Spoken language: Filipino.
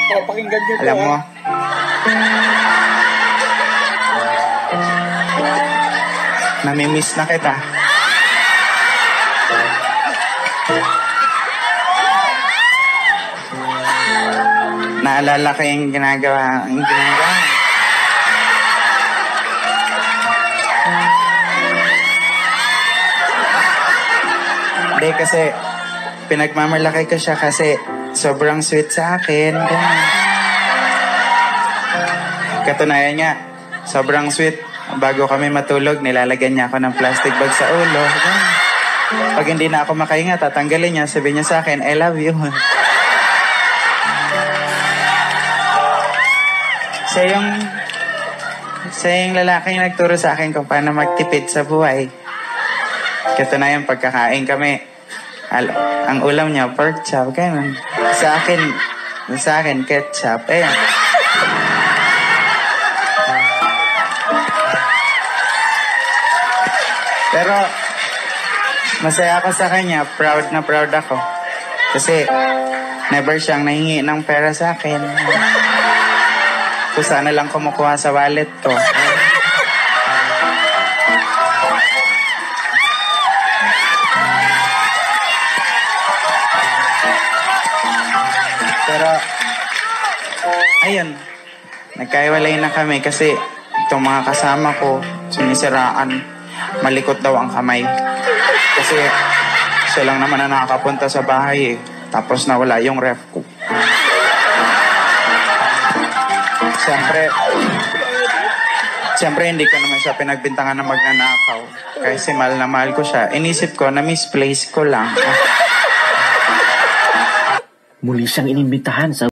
Oh, pakinggan nyo Alam mo, namimiss na kita. Naalala ko yung ginagawa. Hindi, kasi pinagmamalaki ko siya kasi sobrang sweet sa akin. Katunayan nga, sobrang sweet. Bago kami matulog, nilalagyan niya ako ng plastic bag sa ulo. Pag hindi na ako makahinga, tatanggalin niya. Sabi niya sa akin, I love you. Siya yung lalaking nagturo sa akin kung paano magtipid sa buhay. Katunayan, pagkakain kami, ang ulam niya, pork chop. Ganun. Sa akin, ketchup. Ayan. Pero, masaya ako sa kanya. Proud na proud ako. Kasi, never siyang nahingi ng pera sa akin. Kung sana lang kumukuha sa wallet ko. Pero, ayun, nagkaiwalay na kami kasi itong mga kasama ko, sinisiraan, malikot daw ang kamay. Kasi siya lang naman na nakakapunta sa bahay eh. Tapos nawala yung ref ko. Siyempre, hindi ko naman siya pinagbintangan na magnanakaw. Kasi mahal na mahal ko siya. Inisip ko na misplace ko lang. Muli siyang inimbitahan sa